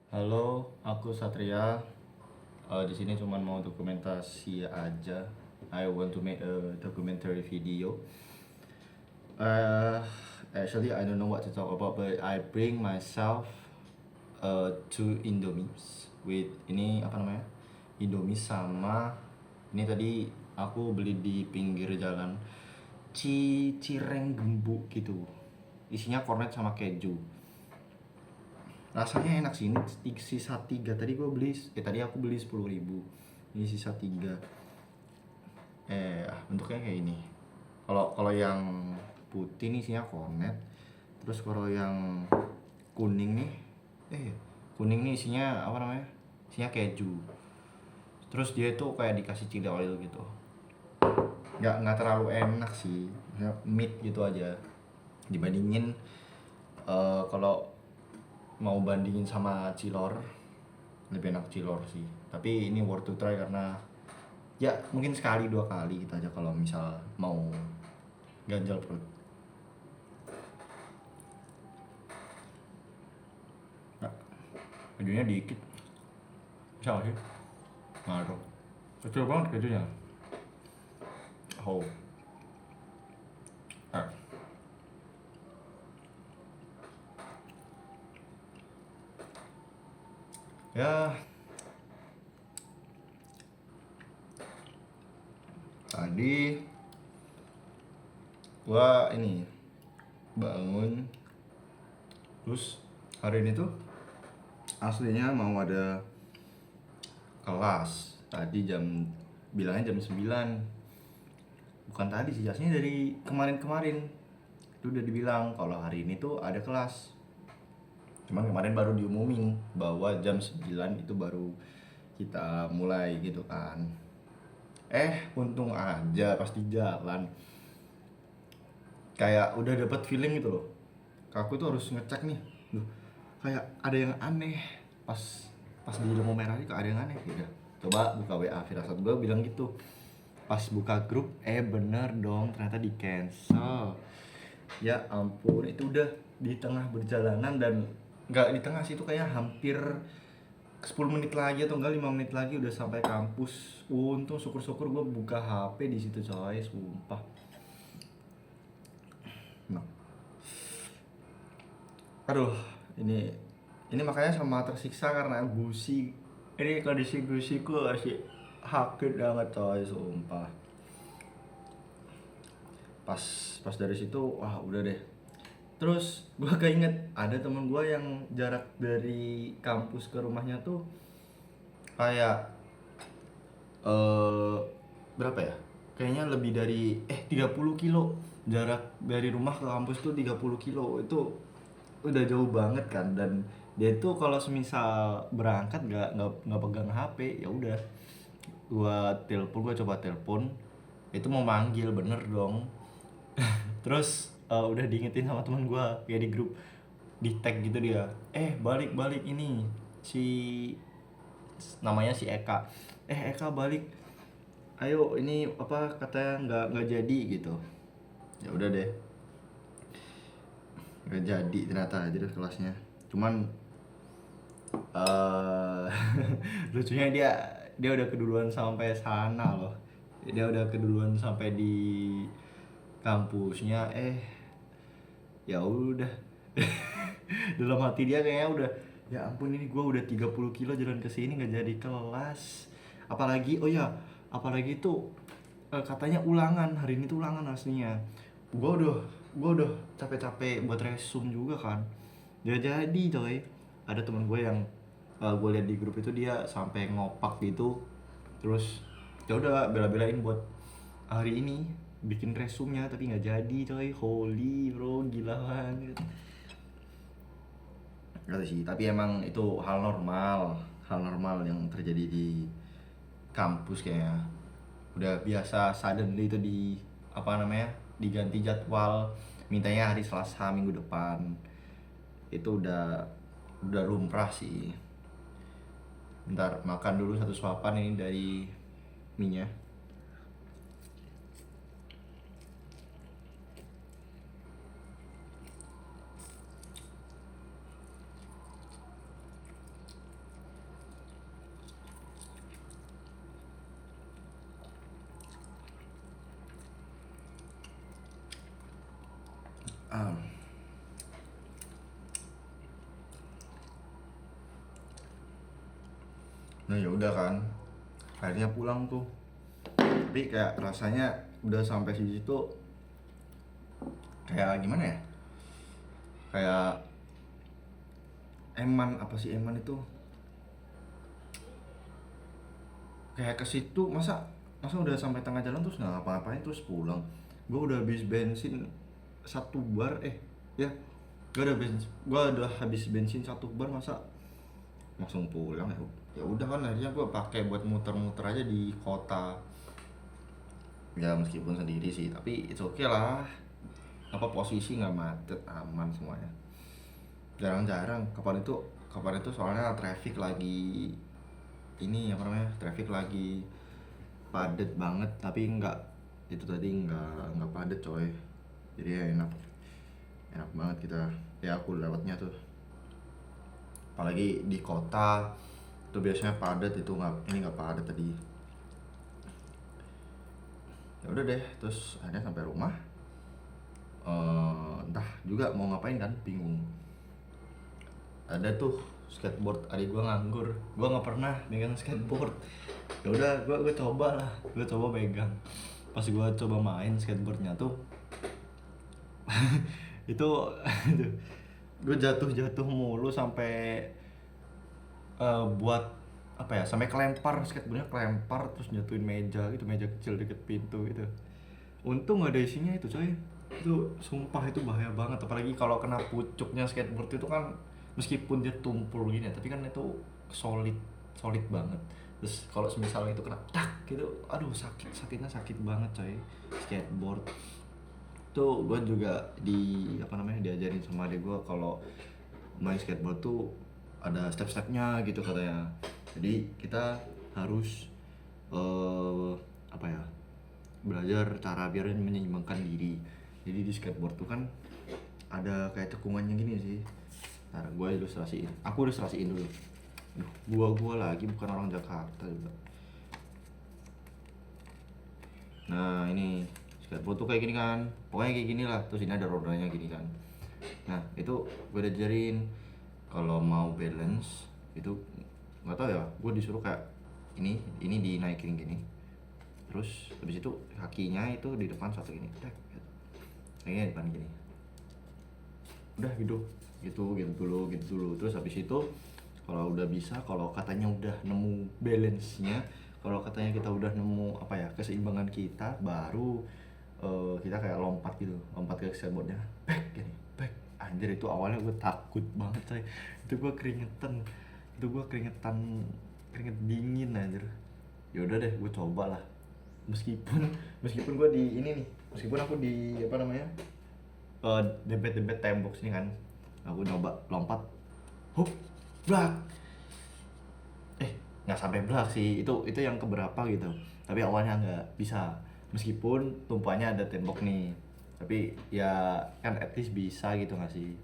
Halo, aku Satria. Di sini cuma mau dokumentasi aja. I want to make a documentary video. Uh, Actually, I don't know what to talk about, but I bring myself to Indomie with ini apa namanya? Indomie sama ini tadi aku beli di pinggir jalan Cireng Gembuk gitu. Isinya kornet sama keju. Rasanya enak sih, ini sisa 3 tadi aku beli 10.000, ini sisa 3. Bentuknya kayak ini. Kalau kalau yang putih nih isinya kornet, terus kalau yang kuning nih kuning nih isinya apa namanya, isinya keju. Terus dia tuh kayak dikasih chili oil gitu, nggak terlalu enak sih ya, mid gitu aja dibandingin. Kalau mau bandingin sama cilor, lebih enak cilor sih, tapi ini worth to try karena ya mungkin sekali 2 kali gitu aja kalau misal mau ganjal perut. Nah, kejunya dikit bisa gak sih? Ngaruh kecil banget kejunya. Oh, eh. Ya tadi gua ini bangun, terus hari ini tuh aslinya mau ada kelas tadi bilangnya jam 9. Bukan tadi sih, aslinya dari kemarin-kemarin itu udah dibilang kalau hari ini tuh ada kelas. Cuman kemarin baru diumumin bahwa jam 9 itu baru kita mulai gitu kan. Untung aja pas di jalan kayak udah dapet feeling gitu loh. Aku tuh harus ngecek nih. Loh, kayak ada yang aneh pas pas di lampu merah itu, ada yang aneh gitu. Coba buka WA Firasat, gue bilang gitu. Pas buka grup, bener dong, ternyata di cancel. Ya ampun, itu udah di tengah berjalanan, dan nggak di tengah sih, itu kayak hampir 10 menit lagi atau enggak 5 menit lagi udah sampai kampus. Untung syukur-syukur gue buka HP di situ coy, sumpah. Nah, aduh, ini makanya sama tersiksa karena gusi. Ini kondisi gusiku masih sakit banget coy, sumpah. Pas pas dari situ, wah udah deh. Terus gue keinget ada temen gue yang jarak dari kampus ke rumahnya tuh kayak eh berapa ya? Kayaknya lebih dari 30 kilo. Jarak dari rumah ke kampus tuh 30 kilo. Itu udah jauh banget kan, dan dia tuh kalau semisal berangkat nggak pegang HP, ya udah gua coba telepon, itu mau manggil bener dong. Terus udah diingetin sama teman gua kayak di grup, di tag gitu dia, balik balik ini si namanya si Eka, Eka balik, ayo ini apa katanya nggak jadi gitu. Ya udah deh, nggak jadi ternyata aja deh kelasnya. Cuman eh lucunya dia udah keduluan sampai sana loh, dia udah keduluan sampai di kampusnya. Ya udah. Dalam hati dia kayaknya udah, ya ampun ini gue udah 30 kilo jalan ke sini nggak jadi kelas. Apalagi oh ya, apalagi tuh katanya ulangan, hari ini tuh ulangan aslinya. Gue udah capek-capek buat resume juga kan, gak jadi coy. Ada teman gue yang gue lihat di grup itu, dia sampai ngopak gitu. Terus ya udah bela-belain buat hari ini bikin resume-nya, tapi nggak jadi coy. Holy bro, gila banget. Gak sih, tapi emang itu hal normal yang terjadi di kampus kayaknya. Udah biasa suddenly itu apa namanya, diganti jadwal, mintanya hari Selasa minggu depan. Itu udah lumrah sih. Bentar, makan dulu satu suapan ini dari mie-nya. Nah ya udah kan, akhirnya pulang tuh. Tapi kayak rasanya udah sampai sisi tuh kayak gimana ya, kayak eman, apa sih eman itu, kayak ke situ masa masa udah sampai tengah jalan terus nggak ngapa-ngapain terus pulang. Gue udah habis bensin satu bar, ya gue udah habis bensin satu bar, masa langsung pulang. Ya udah kan, akhirnya gue pakai buat muter-muter aja di kota. Ya meskipun sendiri sih, tapi it's okay lah, apa posisi nggak macet, aman semuanya. Jarang-jarang kapan itu soalnya traffic lagi, ini apa namanya, traffic lagi padet banget. Tapi enggak, itu tadi enggak padet coy, jadi ya enak banget kita, ya aku lewatnya tuh. Apalagi di kota tuh biasanya padat, itu nggak, ini nggak padat tadi. Ya udah deh, terus akhirnya sampai rumah. Entah juga mau ngapain kan, bingung. Ada tuh skateboard, adik gua nganggur, gua nggak pernah megang skateboard. Ya udah, gua coba lah, gua coba megang. Pas gua coba main skateboardnya tuh itu gue jatuh mulu sampai buat apa ya, sampai kelempar, skateboardnya kelempar terus jatuhin meja gitu, meja kecil deket pintu gitu. Untung ada isinya itu coy, itu sumpah itu bahaya banget, apalagi kalau kena pucuknya skateboard itu kan, meskipun dia tumpul gini ya, tapi kan itu solid solid banget. Terus kalau misalnya itu kena tak gitu, aduh sakitnya sakit banget coy. Skateboard tuh gue juga apa namanya, diajarin sama adik gue kalau main skateboard tuh ada step-stepnya gitu katanya. Jadi kita harus apa ya, belajar cara biar menyeimbangkan diri. Jadi di skateboard tuh kan ada kayak cekungannya gini sih. Ntar aku ilustrasiin dulu. Gua lagi bukan orang Jakarta juga. Nah ini skateboard tuh kayak gini kan, pokoknya kayak gini lah. Terus ini ada rodanya gini kan. Nah itu gue diajarin kalau mau balance itu, nggak tahu ya, gue disuruh kayak ini dinaikin gini, terus habis itu kakinya itu di depan satu gini, kakinya di depan gini, udah gitu dulu. Terus habis itu kalau udah bisa, kalau katanya udah nemu balance-nya, kalau katanya kita udah nemu apa ya, keseimbangan kita, baru kita kayak lompat ke skateboardnya, gini, anjir. Itu awalnya gue takut banget coy, itu gue keringet dingin anjir. Ya udah deh, gue coba lah, meskipun gue meskipun aku di apa namanya, dempet tembok sini kan, aku nyoba lompat, hup, blak. Nggak sampai blak sih, itu yang keberapa gitu, tapi awalnya nggak bisa, meskipun tumpuannya ada tembok nih, tapi ya kan at least bisa gitu nggak sih.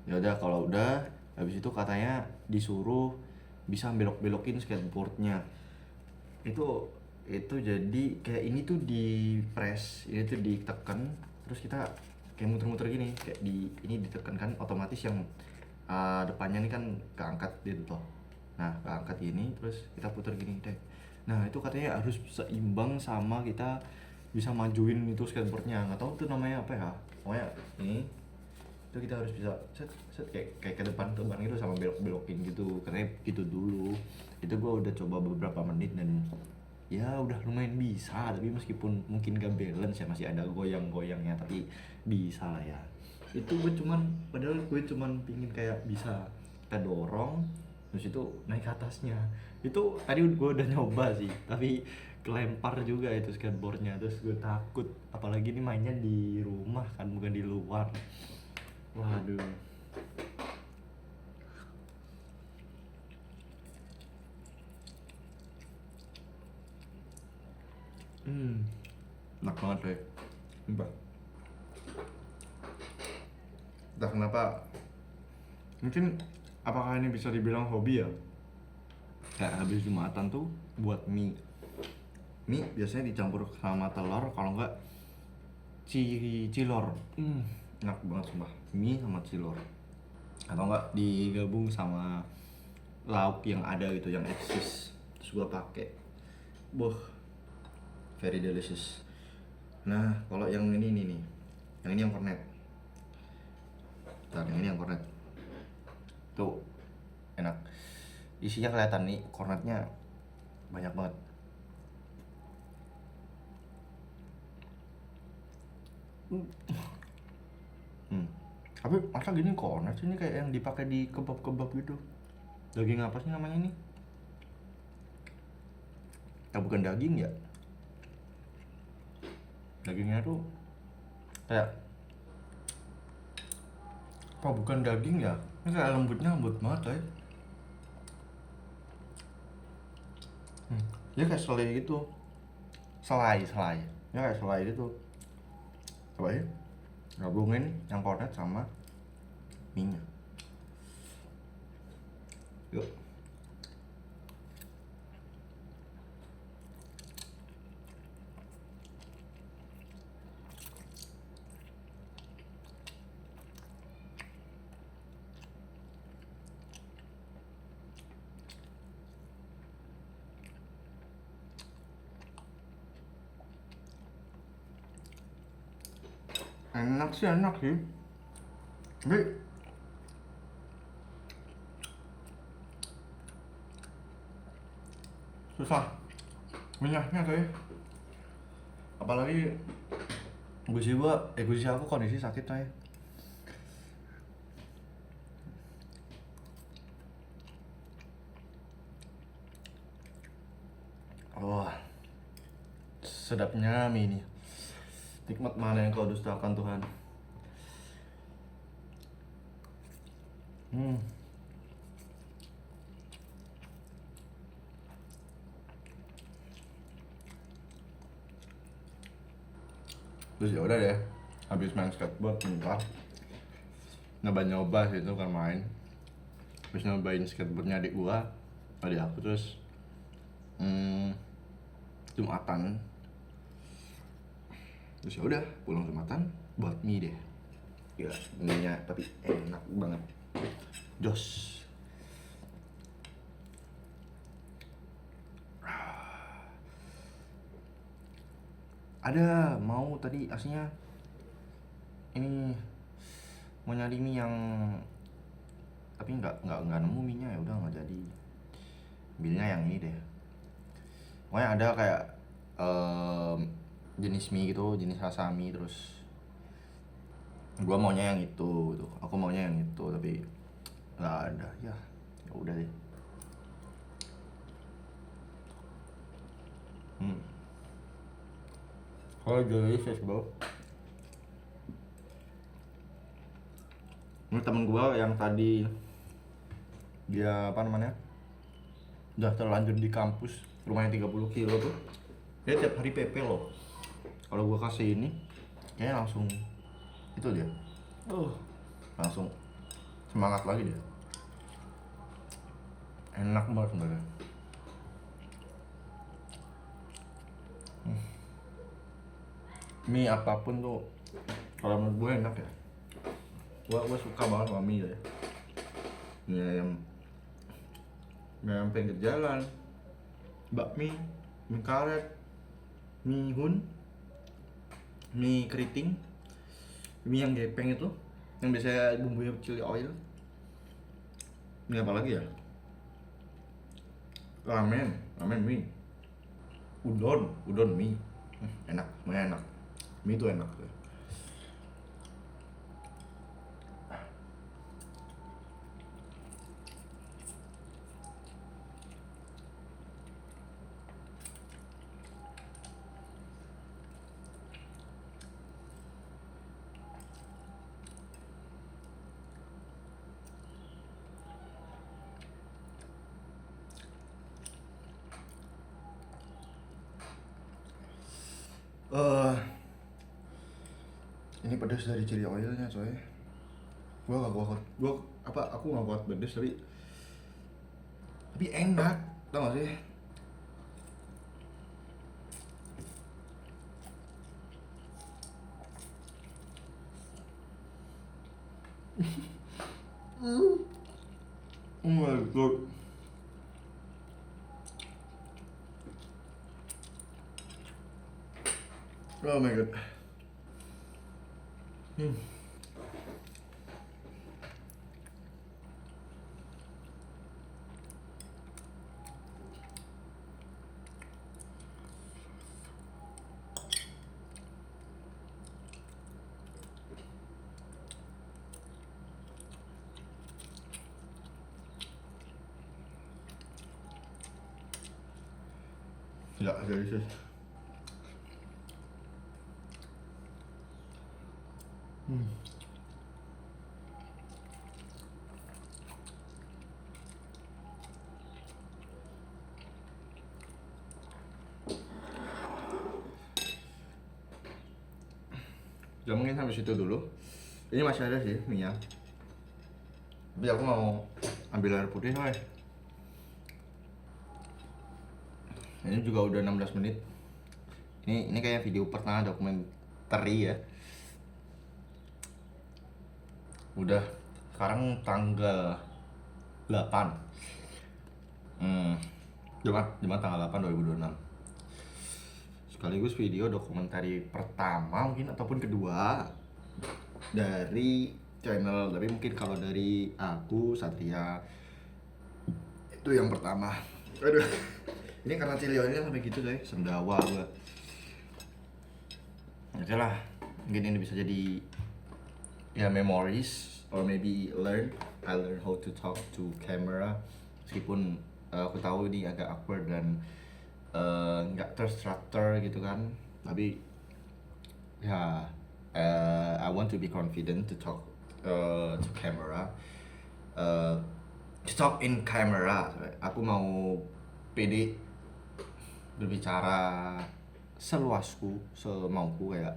Ya udah, kalau udah habis itu katanya disuruh bisa belok-belokin skateboardnya. Itu jadi kayak ini tuh di press, ini tuh ditekan, terus kita kayak muter-muter gini, kayak ini ditekan kan, otomatis yang depannya ini kan keangkat gitu toh. Nah keangkat ini, terus kita putar gini deh. Nah itu katanya harus seimbang sama kita bisa majuin itu skateboardnya, nggak tahu tuh namanya apa ya, pokoknya ini itu kita harus bisa set kayak ke depan gitu, sama belok-belokin gitu, karena gitu dulu. Itu gue udah coba beberapa menit dan ya udah lumayan bisa, tapi meskipun mungkin gak balance ya, masih ada goyang-goyangnya, tapi bisa lah ya. Itu padahal gue cuman pingin kayak bisa kita dorong terus itu naik ke atasnya. Itu tadi gue udah nyoba sih, tapi kelempar juga itu skateboardnya. Terus gue takut, apalagi ini mainnya di rumah kan, bukan di luar. Waduh. Enak banget deh. Entah kenapa, mungkin apakah ini bisa dibilang hobi ya, kayak habis Jumatan tuh buat mie biasanya dicampur sama telur, kalau enggak cilor. Enak banget sumpah, mie sama cilor, atau enggak digabung sama lauk yang ada gitu, yang eksis, terus gue pakai, boh, very delicious. Nah kalau yang ini nih, yang ini yang kornet, yang ini yang kornet tuh enak, isinya kelihatan nih, kornetnya banyak banget. Tapi masa gini kornet sih, ini kayak yang dipakai di kebab-kebab gitu. Daging apa sih namanya ini? Bukan daging ya, dagingnya tuh kayak apa, bukan daging ya, ini kayak lembut banget ya. Dia kayak selai gitu, selai ya, kayak selai gitu. Coba ya, gabungin yang kornet sama minyak, yuk. Enak sih, tapi susah minyaknya kayak, apalagi gusi aku kondisi sakit saya. Wah, sedapnya mie ini. Nikmat mana yang kau dustakan Tuhan. Terus ya udah deh, habis main skateboard bentar, nyoba sih itu kan main. Habis nyobain skateboardnya adik aku, terus Jumatan. Terus ya udah pulang Jumatan buat mie deh. Ya, mie-nya tapi enak banget. Jos. Ada mau tadi aslinya ini mau nyari mie yang, tapi nggak nemu mie-nya, ya udah nggak jadi. Ambilnya yang ini deh. Pokoknya ada kayak jenis mie gitu, jenis rasa mie, terus gua maunya yang itu gitu. Aku maunya yang itu tapi nggak ada. Ya udah deh. Kalau delicious bro. Ini temen gua yang tadi dia apa namanya, udah terlanjur di kampus, rumahnya 30 kilo tuh, dia tiap hari PP loh. Kalau gua kasih ini kayaknya langsung itu dia, langsung semangat lagi dia. Enak banget sebenarnya. Mie apapun tuh kalau menurut gue enak ya. Gue suka banget sama mie ya. Mie ayam pinggir jalan, bakmi, mie karet, mie hun, mie keriting, mie yang gepeng itu, yang biasanya bumbunya chili oil. Ini apa lagi ya? Ramen mie, udon mie, enak, semuanya enak. Mie itu enak. Ini pedas dari chili oilnya coy. Aku gak kuat pedas tapi enak, tau gak sih? Oh my god. Oh my god. Ya, serius. Ya mungkin sampai situ dulu. Ini masih ada sih minyak. Tapi aku mau ambil air putih coy. Ini juga udah 16 menit. Ini kayak video pertama dokumenter ya. Udah sekarang tanggal 8. Jumat tanggal 8 2026. Sekaligus video dokumenter pertama mungkin ataupun kedua dari channel, tapi mungkin kalau dari aku Satria itu yang pertama. Aduh. Ini karena cilionnya sampai gitu guys, sendawa gua. Oke lah, mungkin ini bisa jadi ya memories or maybe I learn how to talk to camera. Meskipun aku tahu ini agak awkward dan nggak terstruktur gitu kan, tapi ya I want to be confident to talk to camera, to talk in camera. Aku mau pede berbicara seluasku, semauku, kayak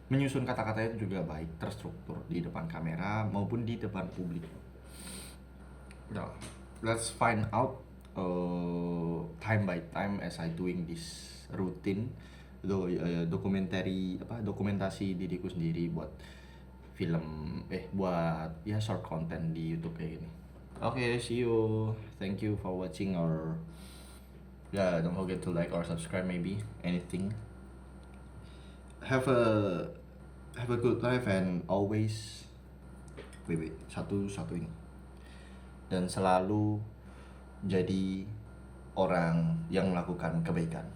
menyusun kata-katanya itu juga baik, terstruktur di depan kamera maupun di depan publik. Nah, let's find out time by time as I doing this routine dokumentasi diriku sendiri buat film buat ya short content di YouTube kayak gini. Okay, see you. Thank you for watching or don't forget to like or subscribe maybe anything. Have a good life and always satu ini. Dan selalu jadi orang yang melakukan kebaikan.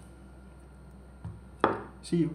See you.